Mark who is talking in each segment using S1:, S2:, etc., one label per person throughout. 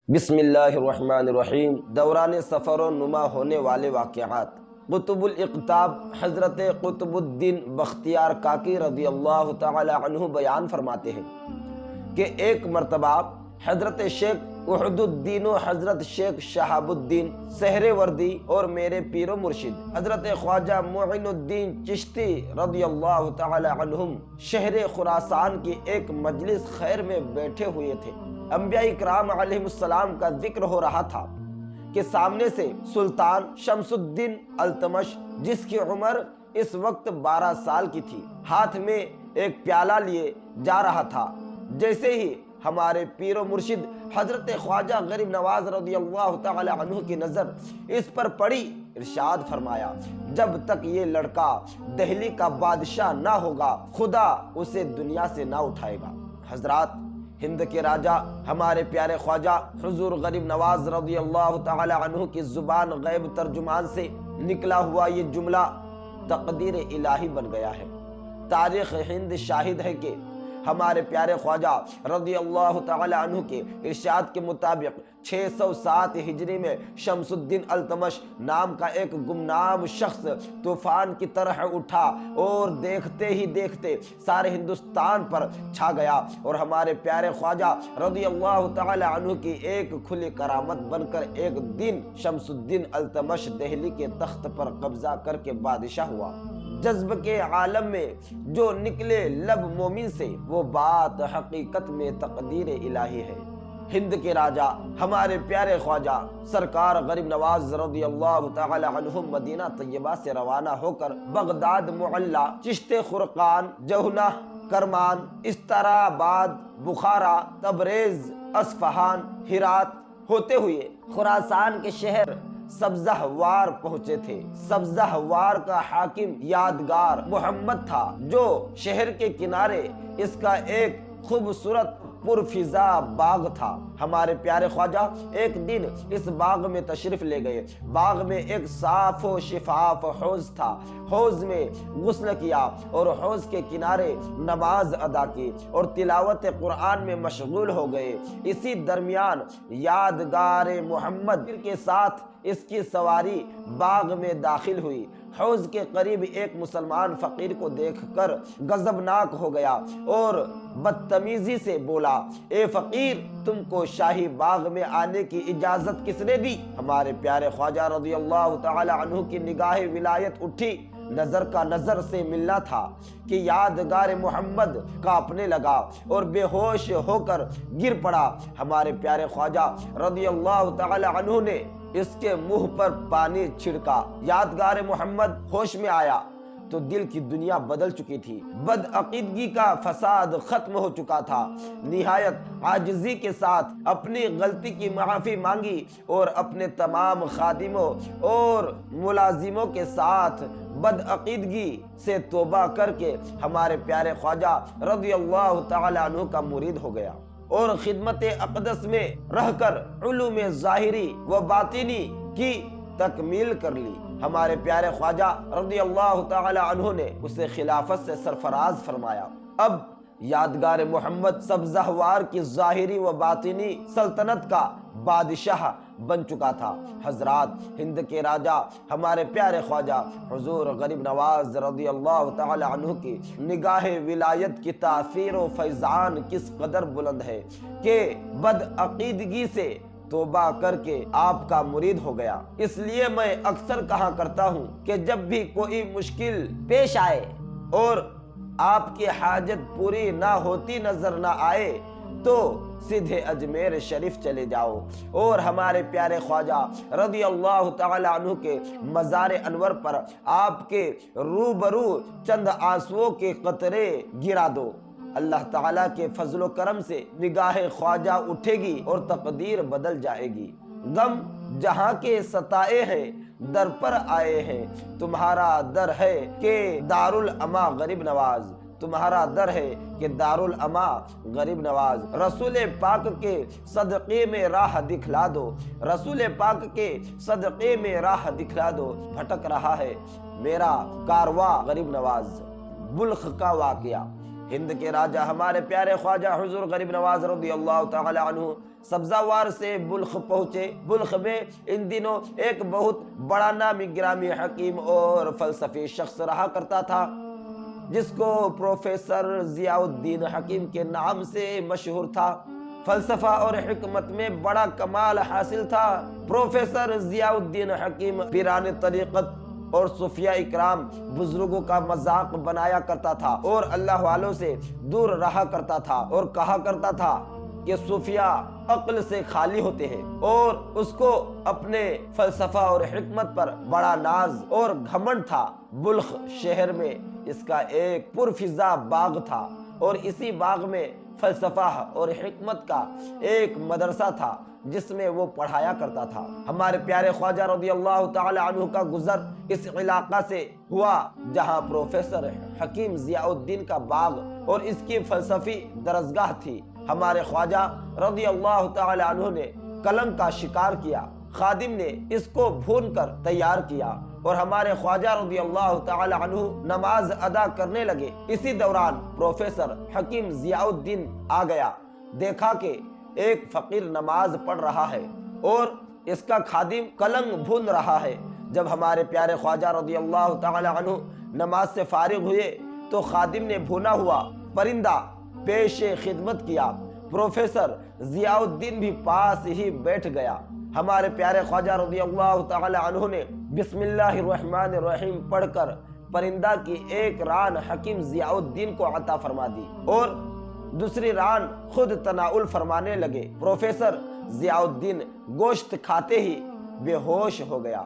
S1: بسم اللہ الرحمن الرحیم۔ دوران سفر و نما ہونے والے واقعات۔ قطب الاقطاب حضرت قطب الدین بختیار کاکی رضی اللہ تعالی عنہ بیان فرماتے ہیں کہ ایک مرتبہ حضرت شیخ وحد الدین و حضرت شیخ شہاب الدین سہروردی اور میرے پیر و مرشد حضرت خواجہ معین الدین چشتی رضی اللہ تعالی عنہم شہر خراسان کی ایک مجلس خیر میں بیٹھے ہوئے تھے۔ انبیاء اکرام علیہ السلام کا ذکر ہو رہا تھا کہ سامنے سے سلطان شمس الدین التمش، جس کی عمر اس وقت 12 سال کی تھی، ہاتھ میں ایک پیالہ لیے جا رہا تھا۔ جیسے ہی ہمارے پیر و مرشد حضرت خواجہ غریب نواز رضی اللہ تعالی عنہ کی نظر اس پر پڑی، ارشاد فرمایا، جب تک یہ لڑکا دہلی کا بادشاہ نہ ہوگا خدا اسے دنیا سے نہ اٹھائے گا۔ حضرات، ہند کے راجہ ہمارے پیارے خواجہ حضور غریب نواز رضی اللہ تعالی عنہ کی زبان غیب ترجمان سے نکلا ہوا یہ جملہ تقدیر الہی بن گیا ہے۔ تاریخ ہند شاہد ہے کہ ہمارے پیارے خواجہ رضی اللہ تعالی عنہ کے ارشاد کے مطابق 607 ہجری میں شمس الدین التمش نام کا ایک گمنام شخص طوفان کی طرح اٹھا اور دیکھتے ہی دیکھتے سارے ہندوستان پر چھا گیا، اور ہمارے پیارے خواجہ رضی اللہ تعالی عنہ کی ایک کھلی کرامت بن کر ایک دن شمس الدین التمش دہلی کے تخت پر قبضہ کر کے بادشاہ ہوا۔ جذب کے عالم میں جو نکلے لب مومن سے، وہ بات حقیقت میں تقدیر الہی ہے۔ ہند کے راجہ ہمارے پیارے خواجہ سرکار غریب نواز رضی اللہ تعالی عنہ مدینہ طیبہ سے روانہ ہو کر بغداد معلی، چشت خرقان، جوہنہ، کرمان، استراباد، بخارا، تبریز، اصفہان، ہرات ہوتے ہوئے خراسان کے شہر سبزہ وار پہنچے تھے۔ سبزہ وار کا حاکم یادگار محمد تھا، جو شہر کے کنارے اس کا ایک خوبصورت پرفضا باغ تھا۔ ہمارے پیارے خواجہ ایک دن اس باغ میں تشریف لے گئے۔ باغ میں ایک صاف و شفاف حوض تھا۔ حوض میں غسل کیا اور حوض کے کنارے نماز ادا کی اور تلاوت قرآن میں مشغول ہو گئے۔ اسی درمیان یادگار محمد کے ساتھ اس کی سواری باغ میں داخل ہوئی۔ حوض کے قریب ایک مسلمان فقیر کو دیکھ کر غضبناک ہو گیا اور بدتمیزی سے بولا، اے فقیر، تم کو شاہی باغ میں آنے کی اجازت کس نے دی؟ ہمارے پیارے خواجہ رضی اللہ تعالی عنہ کی نگاہ ولایت اٹھی۔ نظر کا نظر سے ملنا تھا کہ یادگار محمد کانپنے لگا اور بے ہوش ہو کر گر پڑا۔ ہمارے پیارے خواجہ رضی اللہ تعالی عنہ نے اس کے منہ پر پانی چھڑکا۔ یادگار محمد ہوش میں آیا تو دل کی دنیا بدل چکی تھی۔ بدعقیدگی کا فساد ختم ہو چکا تھا۔ نہایت عاجزی کے ساتھ اپنی غلطی کی معافی مانگی اور اپنے تمام خادموں اور ملازموں کے ساتھ بدعقیدگی سے توبہ کر کے ہمارے پیارے خواجہ رضی اللہ تعالی عنہ کا مرید ہو گیا اور خدمت اقدس میں رہ کر علوم ظاہری و باطنی کی تکمیل کر لی۔ ہمارے پیارے خواجہ رضی اللہ تعالی عنہ نے اسے خلافت سے سرفراز فرمایا۔ اب یادگار محمد سبزہ وار کی ظاہری و باطنی سلطنت کا بادشاہ بن چکا تھا۔ حضرات، ہند کے راجہ ہمارے پیارے خواجہ حضور غریب نواز رضی اللہ تعالی عنہ کی نگاہ ولایت کی تاثیر و فیضان کس قدر بلند ہے کہ بدعقیدگی سے توبہ کر کے آپ کا مرید ہو گیا۔ اس لیے میں اکثر کہا کرتا ہوں کہ جب بھی کوئی مشکل پیش آئے اور آپ کی حاجت پوری نہ ہوتی نظر نہ آئے تو سیدھے اجمیر شریف چلے جاؤ اور ہمارے پیارے خواجہ رضی اللہ تعالی عنہ کے مزار انور پر آپ کے روبرو چند آنسوؤں کے قطرے گرا دو۔ اللہ تعالیٰ کے فضل و کرم سے نگاہ خواجہ اٹھے گی اور تقدیر بدل جائے گی۔ غم جہاں کے ستائے ہیں در پر آئے ہیں، تمہارا در ہے کہ دارالعما غریب نواز، تمہارا در ہے کہ دارالعما غریب نواز۔ رسول پاک کے صدقے میں راہ دکھلا دو، رسول پاک کے صدقے میں راہ دکھلا دو، بھٹک رہا ہے میرا کارواں غریب نواز۔ بلخ کا واقعہ۔ ہند کے راجہ ہمارے پیارے خواجہ حضور غریب نواز رضی اللہ تعالی عنہ سبزاوار سے بلخ پہنچے۔ بلخ میں ان دنوں ایک بہت بڑا نامی گرامی حکیم اور فلسفی شخص رہا کرتا تھا، جس کو پروفیسر ضیاء الدین حکیم کے نام سے مشہور تھا۔ فلسفہ اور حکمت میں بڑا کمال حاصل تھا۔ پروفیسر ضیاء الدین حکیم پیران طریقت اور صوفیاء اکرام بزرگوں کا مذاق بنایا کرتا تھا اور اللہ والوں سے دور رہا کرتا تھا، اور کہا کرتا تھا کہ صوفیاء عقل سے خالی ہوتے ہیں، اور اس کو اپنے فلسفہ اور حکمت پر بڑا ناز اور گھمنڈ تھا۔ بلخ شہر میں اس کا ایک پرفضا باغ تھا، اور اسی باغ میں فلسفہ اور حکمت کا ایک مدرسہ تھا جس میں وہ پڑھایا کرتا تھا۔ ہمارے پیارے خواجہ رضی اللہ تعالی عنہ کا گزر اس علاقہ سے ہوا جہاں پروفیسر حکیم ضیاء الدین کا باغ اور اس کی فلسفی درسگاہ تھی۔ ہمارے خواجہ رضی اللہ تعالی عنہ نے قلم کا شکار کیا، خادم نے اس کو بھون کر تیار کیا، اور ہمارے خواجہ رضی اللہ تعالی عنہ نماز ادا کرنے لگے۔ اسی دوران پروفیسر حکیم ضیاء الدین آ گیا، دیکھا کہ ایک فقیر نماز پڑھ رہا ہے اور اس کا خادم قلم بھون رہا ہے۔ جب ہمارے پیارے خواجہ رضی اللہ تعالی عنہ نماز سے فارغ ہوئے تو خادم نے بھونا ہوا پرندہ پیش خدمت کیا۔ پروفیسر ضیاء الدین بھی پاس ہی بیٹھ گیا۔ ہمارے پیارے خواجہ رضی اللہ تعالی عنہ نے بسم اللہ الرحمن الرحیم پڑھ کر پرندہ کی ایک ران حکیم ضیاء الدین کو عطا فرما دی اور دوسری ران خود تناول فرمانے لگے۔ پروفیسر ضیاء الدین گوشت کھاتے ہی بے ہوش ہو گیا۔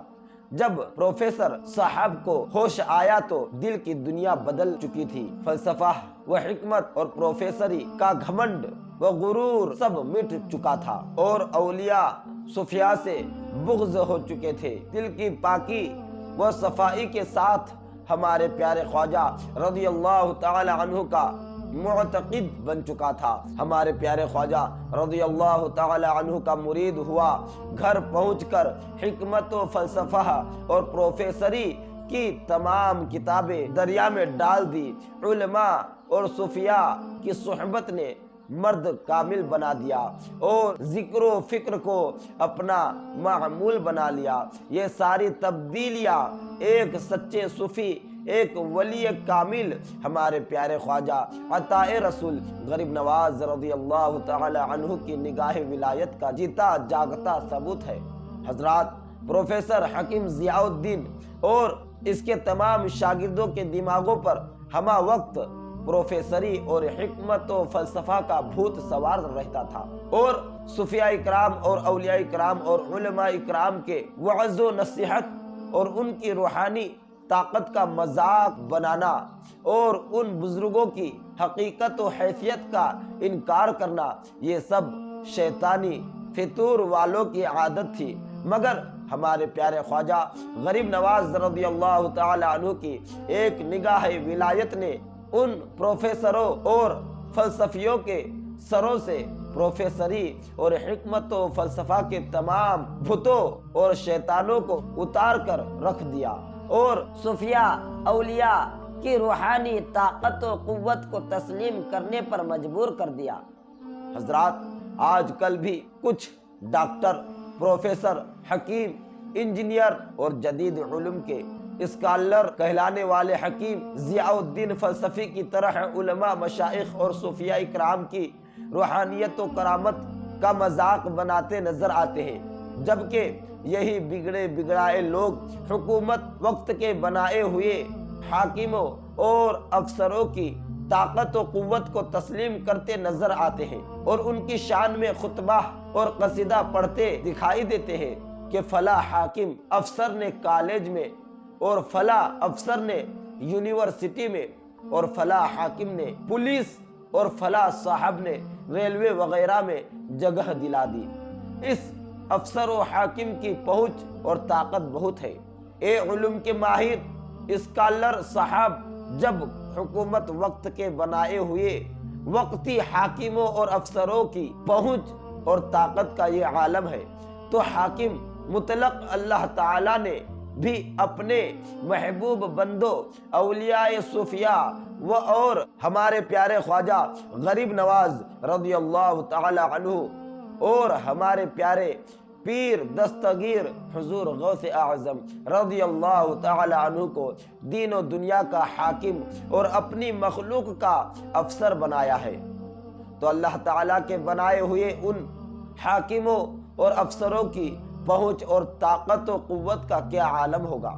S1: جب پروفیسر صاحب کو ہوش آیا تو دل کی دنیا بدل چکی تھی۔ فلسفہ و حکمت اور پروفیسری کا گھمنڈ و غرور سب مٹ چکا تھا، اور اولیاء صوفیاء سے بغض ہو چکے تھے۔ دل کی پاکی و صفائی کے ساتھ ہمارے پیارے خواجہ رضی اللہ تعالی عنہ کا معتقد بن چکا تھا۔ ہمارے پیارے خواجہ رضی اللہ تعالی عنہ کا مرید ہوا، گھر پہنچ کر حکمت و فلسفہ اور پروفیسری کی تمام کتابیں دریا میں ڈال دی۔ علماء اور صوفیاء کی صحبت نے مرد کامل بنا دیا اور ذکر و فکر کو اپنا معمول بنا لیا۔ یہ ساری تبدیلیاں ایک سچے صوفی، ایک ولی کامل ہمارے پیارے خواجہ عطا رسول غریب نواز رضی اللہ تعالی عنہ کی نگاہ ولایت کا جیتا جاگتا ثبوت ہے۔ حضرات، پروفیسر حکیم ضیاء الدین اور اس کے تمام شاگردوں کے دماغوں پر ہمہ وقت پروفیسری اور حکمت و فلسفہ کا بھوت سوار رہتا تھا، اور صوفیاء اکرام اور اولیاء اکرام اور علماء اکرام کے وعظ و نصیحت اور ان کی روحانی طاقت کا مذاق بنانا اور ان بزرگوں کی حقیقت و حیثیت کا انکار کرنا، یہ سب شیطانی فطور والوں کی عادت تھی۔ مگر ہمارے پیارے خواجہ غریب نواز رضی اللہ تعالی عنہ کی ایک نگاہ ولایت نے ان پروفیسروں اور فلسفیوں کے سروں سے پروفیسری اور حکمت و فلسفہ کے تمام بھتوں اور شیطانوں کو اتار کر رکھ دیا، اور
S2: صوفیاء اولیاء کی روحانی طاقت و قوت کو تسلیم کرنے پر مجبور کر دیا۔
S1: حضرات، آج کل بھی کچھ ڈاکٹر، پروفیسر، حکیم، انجینئر اور جدید علوم کے اسکالر کہلانے والے حکیم ضیاء الدین فلسفی کی طرح علماء، مشائخ اور صوفیاء اکرام کی روحانیت و کرامت کا مذاق بناتے نظر آتے ہیں، جبکہ یہی بگڑے بگڑائے لوگ حکومت وقت کے بنائے ہوئے حاکموں اور افسروں کی طاقت و قوت کو تسلیم کرتے نظر آتے ہیں، اور ان کی شان میں خطبہ اور قصیدہ پڑھتے دکھائی دیتے ہیں کہ فلاں حاکم افسر نے کالج میں، اور فلاں افسر نے یونیورسٹی میں، اور فلاں حاکم نے پولیس، اور فلاں صاحب نے ریلوے وغیرہ میں جگہ دلا دی۔ اس افسر و حاکم کی پہنچ اور طاقت بہت ہے۔ اے علوم کے ماہر اسکالر صاحب، جب حکومت وقت کے بنائے ہوئے وقتی حاکموں اور افسروں کی پہنچ اور طاقت کا یہ عالم ہے، تو حاکم مطلق اللہ تعالی نے بھی اپنے محبوب بندوں اولیاء صوفیاء اور ہمارے پیارے خواجہ غریب نواز رضی اللہ تعالی عنہ اور ہمارے پیارے پیر دستگیر حضور غوث اعظم رضی اللہ تعالی عنہ کو دین و دنیا کا حاکم اور اپنی مخلوق کا افسر بنایا ہے، تو اللہ تعالیٰ کے بنائے ہوئے ان حاکموں اور افسروں کی پہنچ اور طاقت و قوت کا کیا عالم ہوگا۔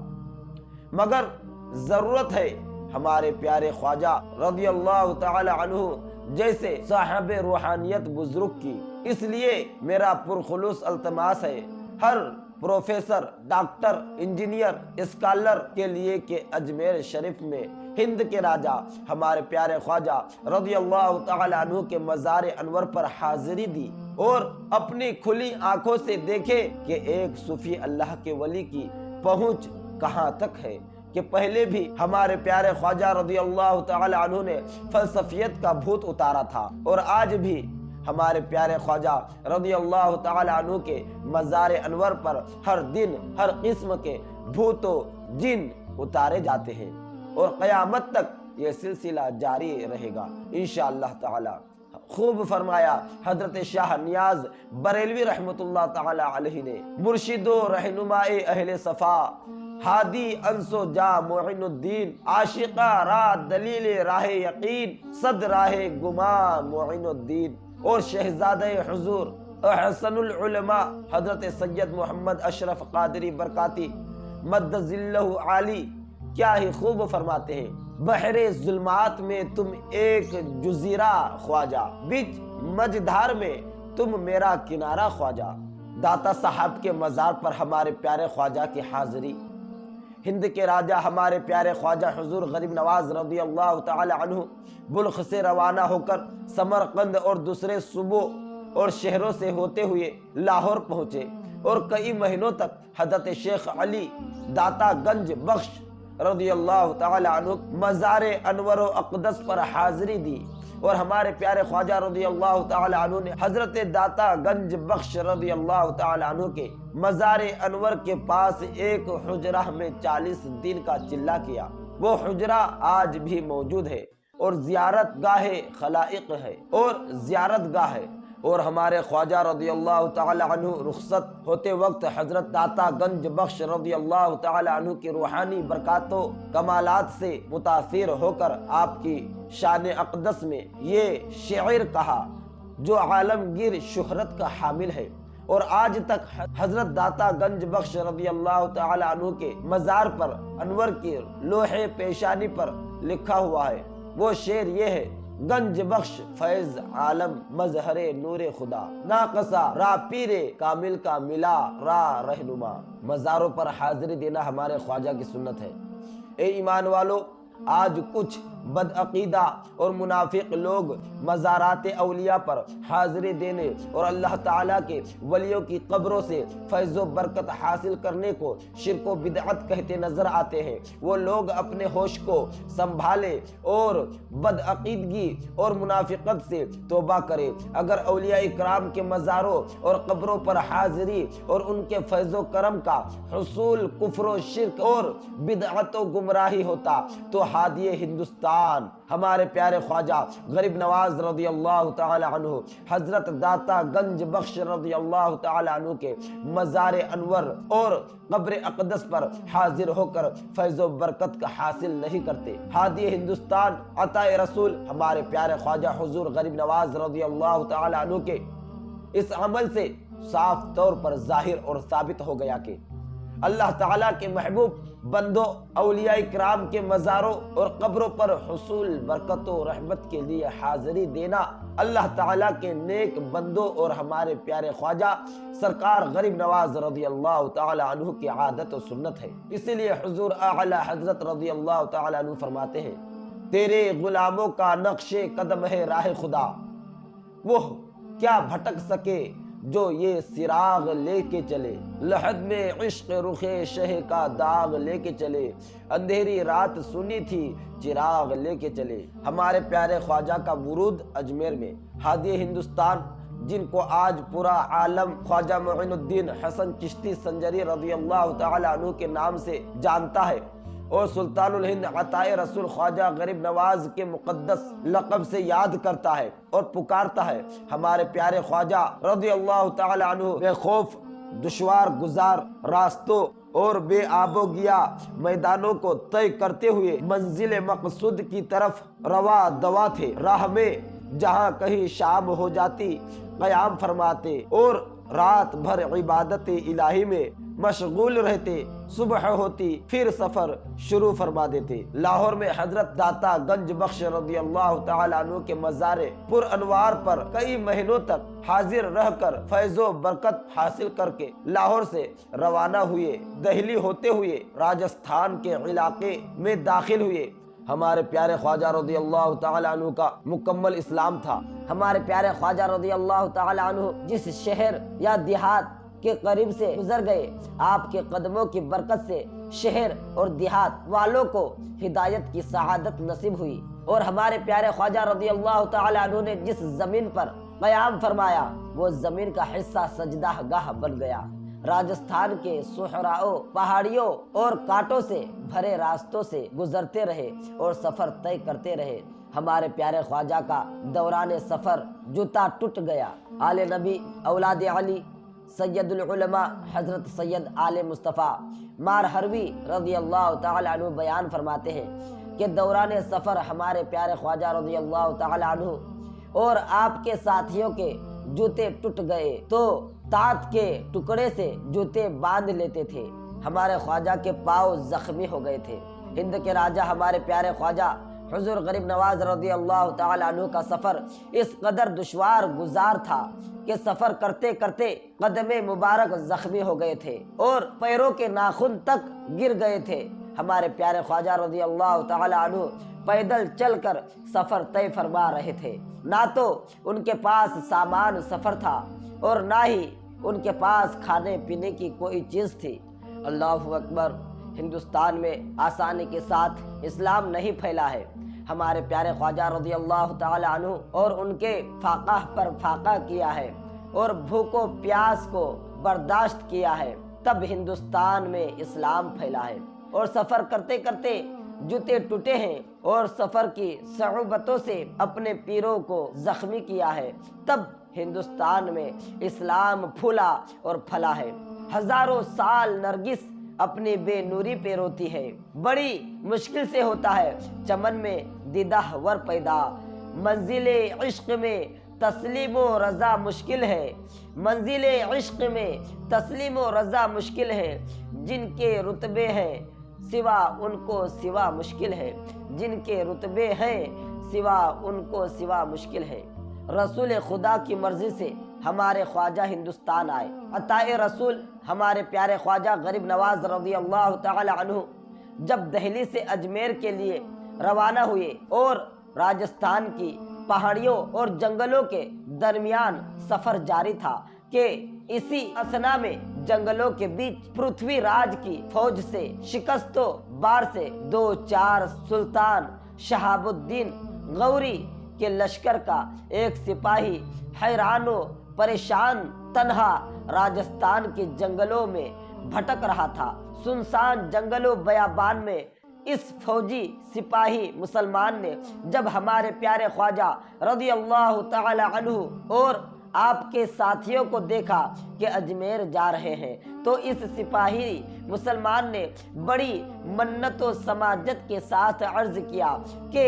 S1: مگر ضرورت ہے ہمارے پیارے خواجہ رضی اللہ تعالی عنہ جیسے صاحب روحانیت بزرگ کی۔ اس لیے میرا پرخلوص التماس ہے ہر پروفیسر، ڈاکٹر، انجینئر، اسکالر کے لیے کہ اجمیر شریف میں ہند کے راجہ ہمارے پیارے خواجہ رضی اللہ تعالی عنہ کے مزار انور پر حاضری دی اور اپنی کھلی آنکھوں سے دیکھے کہ ایک صوفی اللہ کے ولی کی پہنچ کہاں تک ہے، کہ پہلے بھی ہمارے پیارے خواجہ رضی اللہ تعالی عنہ نے فلسفیت کا بھوت اتارا تھا، اور آج بھی ہمارے پیارے خواجہ رضی اللہ تعالی عنہ کے مزار انور پر ہر دن ہر قسم کے بھوت و جن اتارے جاتے ہیں، اور قیامت تک یہ سلسلہ جاری رہے گا انشاءاللہ تعالی۔ خوب فرمایا حضرت شاہ نیاز بریلوی رحمت اللہ تعالی علیہ نے، مرشد و رہنمائے اہل صفا، ہادی انسو جا معین الدین، عاشقہ راہ دلیل راہ یقین، صد راہ گما معین الدین، اور شہزادہ حضور احسن العلماء حضرت سید محمد اشرف قادری برکاتی مد ظلہ عالی کیا ہی خوب فرماتے ہیں، بحر ظلمات میں تم ایک جزیرہ خواجہ، بیچ مجدھار میں تم میرا کنارہ خواجہ۔ داتا صاحب کے مزار پر ہمارے پیارے خواجہ کی حاضری، ہند کے راجہ ہمارے پیارے خواجہ حضور غریب نواز رضی اللہ تعالی عنہ بلخ سے روانہ ہو کر سمرقند اور دوسرے صوبوں اور شہروں سے ہوتے ہوئے لاہور پہنچے، اور کئی مہینوں تک حضرت شیخ علی داتا گنج بخش رضی اللہ تعالی عنہ مزار انور و اقدس پر حاضری دی، اور ہمارے پیارے خواجہ رضی اللہ تعالی عنہ نے حضرت داتا گنج بخش رضی اللہ تعالی عنہ کے مزار انور کے پاس ایک حجرہ میں 40 دن کا چلہ کیا۔ وہ حجرہ آج بھی موجود ہے اور زیارت گاہ خلائق ہے اور ہمارے خواجہ رضی اللہ تعالی عنہ رخصت ہوتے وقت حضرت داتا گنج بخش رضی اللہ تعالی عنہ کی روحانی برکات و کمالات سے متاثر ہو کر آپ کی شان اقدس میں یہ شعر کہا جو عالمگیر شہرت کا حامل ہے، اور آج تک حضرت داتا گنج بخش رضی اللہ تعالی عنہ کے مزار پر انور کی لوح پیشانی پر لکھا ہوا ہے۔ وہ شعر یہ ہے، گنج بخش فیض عالم مظہر نور خدا، ناقصہ را پیر کامل کا ملا را رہنما۔ مزاروں پر حاضری دینا ہمارے خواجہ کی سنت ہے۔ اے ایمان والو، آج کچھ بدعقیدہ اور منافق لوگ مزارات اولیاء پر حاضری دینے اور اللہ تعالیٰ کے ولیوں کی قبروں سے فیض و برکت حاصل کرنے کو شرک و بدعت کہتے نظر آتے ہیں۔ وہ لوگ اپنے ہوش کو سنبھالے اور بدعقیدگی اور منافقت سے توبہ کرے۔ اگر اولیاء اکرام کے مزاروں اور قبروں پر حاضری اور ان کے فیض و کرم کا حصول کفر و شرک اور بدعت و گمراہی ہوتا تو ہادی ہندوستان ہمارے پیارے خواجہ غریب نواز رضی اللہ تعالی عنہ حضرت داتا گنج بخش رضی اللہ تعالی عنہ کے مزار انور اور قبر اقدس پر حاضر ہو کر فیض و برکت کا حاصل نہیں کرتے۔ ہادی ہندوستان عطا رسول ہمارے پیارے خواجہ حضور غریب نواز رضی اللہ تعالی عنہ کے اس عمل سے صاف طور پر ظاہر اور ثابت ہو گیا کہ اللہ تعالیٰ کے محبوب بندوں اولیاء کرام کے مزاروں اور قبروں پر حصول برکت و رحمت کے لیے حاضری دینا اللہ تعالیٰ کے نیک بندوں اور ہمارے پیارے خواجہ سرکار غریب نواز رضی اللہ تعالی عنہ کی عادت و سنت ہے۔ اسی لیے حضور اعلی حضرت رضی اللہ تعالی عنہ فرماتے ہیں، تیرے غلاموں کا نقش قدم ہے راہ خدا، وہ کیا بھٹک سکے جو یہ سراغ لے کے چلے، لحد میں عشق رخ شہ کا داغ لے کے چلے، اندھیری رات سنی تھی چراغ لے کے چلے۔ ہمارے پیارے خواجہ کا ورود اجمیر میں ہادی ہندوستان، جن کو آج پورا عالم خواجہ معین الدین حسن چشتی سنجری رضی اللہ تعالی عنہ کے نام سے جانتا ہے، اور سلطان الہند عطائے رسول خواجہ غریب نواز کے مقدس لقب سے یاد کرتا ہے اور پکارتا ہے۔ ہمارے پیارے خواجہ رضی اللہ تعالی عنہ بے خوف دشوار گزار راستوں اور بے آب و گیا میدانوں کو طے کرتے ہوئے منزل مقصود کی طرف رواں دوا تھے۔ راہ میں جہاں کہیں شام ہو جاتی قیام فرماتے اور رات بھر عبادت الہی میں مشغول رہتے، صبح ہوتی پھر سفر شروع فرما دیتے۔ لاہور میں حضرت داتا گنج بخش رضی اللہ تعالی عنہ کے مزار پر انوار پر کئی مہینوں تک حاضر رہ کر فیض و برکت حاصل کر کے لاہور سے روانہ ہوئے۔ دہلی ہوتے ہوئے راجستھان کے علاقے میں داخل ہوئے۔ ہمارے پیارے خواجہ رضی اللہ تعالی عنہ کا مکمل اسلام تھا۔
S2: ہمارے پیارے خواجہ رضی اللہ تعالی عنہ جس شہر یا دیہات کے قریب سے گزر گئے، آپ کے قدموں کی برکت سے شہر اور دیہات والوں کو ہدایت کی سعادت نصیب ہوئی، اور ہمارے پیارے خواجہ رضی اللہ تعالی عنہ نے جس زمین پر قیام فرمایا وہ زمین کا حصہ سجدہ گاہ بن گیا۔ راجستھان کے صحراؤں، پہاڑیوں اور کانٹوں سے بھرے راستوں سے گزرتے رہے اور سفر طے کرتے رہے۔ ہمارے پیارے خواجہ کا دوران سفر جوتا ٹوٹ گیا۔ آل نبی اولاد علی سید العلماء حضرت سید آل مصطفیٰ مارہروی رضی اللہ تعالی عنہ بیان فرماتے ہیں کہ دوران سفر ہمارے پیارے خواجہ رضی اللہ تعالی عنہ اور آپ کے ساتھیوں کے جوتے ٹوٹ گئے تو تانت کے ٹکڑے سے جوتے باندھ لیتے تھے۔ ہمارے خواجہ کے پاؤں زخمی ہو گئے تھے۔ ہند کے راجہ ہمارے پیارے خواجہ حضور غریب نواز رضی اللہ تعالی عنہ کا سفر اس قدر دشوار گزار تھا کہ سفر کرتے کرتے قدم مبارک زخمی ہو گئے تھے اور پیروں کے ناخن تک گر گئے تھے۔ ہمارے پیارے خواجہ رضی اللہ تعالی عنہ پیدل چل کر سفر طے فرما رہے تھے۔ نہ تو ان کے پاس سامان سفر تھا اور نہ ہی ان کے پاس کھانے پینے کی کوئی چیز تھی۔ اللہ اکبر! ہندوستان میں آسانی کے ساتھ اسلام نہیں پھیلا ہے۔ ہمارے پیارے خواجہ رضی اللہ تعالی عنہ اور ان کے فاقہ پر فاقہ کیا ہے اور بھوک و پیاس کو برداشت کیا ہے، تب ہندوستان میں اسلام پھیلا ہے۔ اور سفر کرتے کرتے جوتے ٹوٹے ہیں اور سفر کی صعوبتوں سے اپنے پیروں کو زخمی کیا ہے، تب ہندوستان میں اسلام پھولا اور پھلا ہے۔ ہزاروں سال نرگس اپنی بے نوری پہ روتی ہے، بڑی مشکل سے ہوتا ہے چمن میں دیدہ ور پیدا۔ منزل عشق میں تسلیم و رضا مشکل ہے، منزل عشق میں تسلیم و رضا مشکل ہے، جن کے رتبے ہیں سوا ان کو سوا مشکل ہے، جن کے رتبے ہیں سوا ان کو سوا مشکل ہے۔ رسول خدا کی مرضی سے ہمارے خواجہ ہندوستان آئے۔ عطائے رسول ہمارے پیارے خواجہ غریب نواز رضی اللہ تعالی عنہ جب دہلی سے اجمیر کے لیے روانہ ہوئے اور راجستھان کی پہاڑیوں اور جنگلوں کے درمیان سفر جاری تھا کہ اسی اثنا میں جنگلوں کے بیچ پرتھوی راج کی فوج سے شکست و بار سے دو چار سلطان شہاب الدین غوری کے لشکر کا ایک سپاہی حیران و پریشان تنہا راجستھان کے جنگلوں میں بھٹک رہا تھا۔ سنسان جنگل و بیابان میں اس فوجی سپاہی مسلمان نے جب ہمارے پیارے خواجہ رضی اللہ تعالی عنہ اور آپ کے ساتھیوں کو دیکھا کہ اجمیر جا رہے ہیں تو اس سپاہی مسلمان نے بڑی منت و سماجت کے ساتھ عرض کیا کہ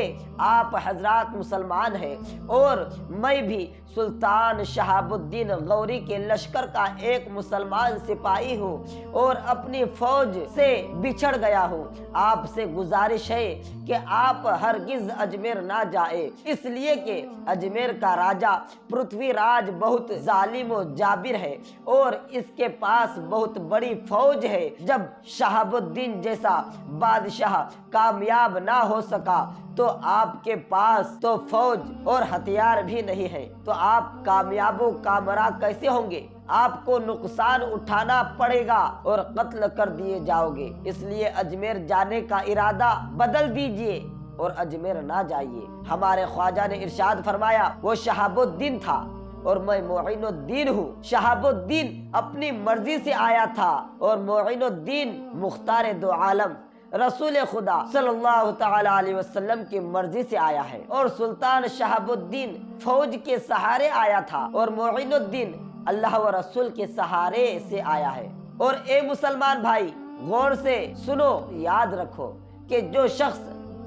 S2: آپ حضرات مسلمان ہیں اور میں بھی سلطان شہاب الدین غوری کے لشکر کا ایک مسلمان سپاہی ہوں اور اپنی فوج سے بچھڑ گیا ہوں۔ آپ سے گزارش ہے کہ آپ ہرگز اجمیر نہ جائے، اس لیے کہ اجمیر کا راجہ پرتھوی راج بہت ظالم و جابر ہے اور اس کے پاس بہت بڑی فوج ہے۔ جب شہاب الدین جیسا بادشاہ کامیاب نہ ہو سکا تو آپ کے پاس تو فوج اور ہتھیار بھی نہیں ہے، تو آپ کامیاب و کامرا کیسے ہوں گے؟ آپ کو نقصان اٹھانا پڑے گا اور قتل کر دیے جاؤ گے۔ اس لیے اجمیر جانے کا ارادہ بدل دیجئے اور اجمیر نہ جائیے۔ ہمارے خواجہ نے ارشاد فرمایا وہ شہاب الدین تھا اور میں معین الدین ہوں۔ شہاب الدین اپنی مرضی سے آیا تھا اور معین الدین مختار دو عالم رسول خدا صلی اللہ تعالی علیہ وسلم کی مرضی سے آیا ہے، اور سلطان شہاب الدین فوج کے سہارے آیا تھا، اور معین الدین اللہ و رسول کے سہارے سے آیا ہے۔ اور اے مسلمان بھائی، غور سے سنو، یاد رکھو کہ جو شخص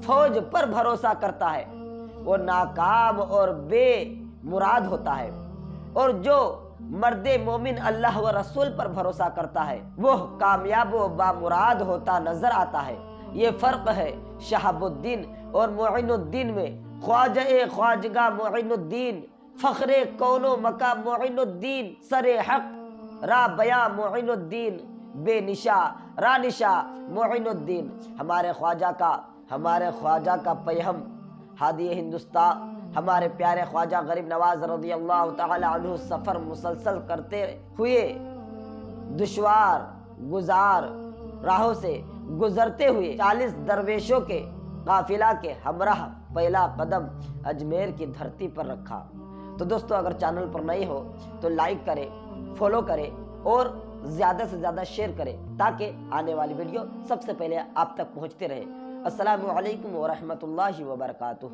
S2: فوج پر بھروسہ کرتا ہے وہ ناکام اور بے مراد ہوتا ہے، اور جو مرد مومن اللہ و رسول پر بھروسہ کرتا ہے وہ کامیاب و بامراد ہوتا نظر آتا ہے۔ یہ فرق ہے شہاب الدین اور معین الدین میں۔ خواجہ خواجگاہ معین الدین، فخر کون و مقام معین الدین، سر حق را بیاں معین الدین، بے نشا را نشا معین الدین۔ ہمارے خواجہ کا پیہم ہادی ہندوستان، ہمارے پیارے خواجہ غریب نواز رضی اللہ تعالی عنہ سفر مسلسل کرتے ہوئے، دشوار گزار راہوں سے گزرتے ہوئے 40 درویشوں کے قافلہ کے ہمراہ پہلا قدم اجمیر کی دھرتی پر رکھا۔ تو دوستو، اگر چینل پر نئے ہو تو لائک کرے، فالو کرے اور زیادہ سے زیادہ شیئر کرے تاکہ آنے والی ویڈیو سب سے پہلے آپ تک پہنچتے رہے۔ السلام علیکم ورحمۃ اللہ وبرکاتہ۔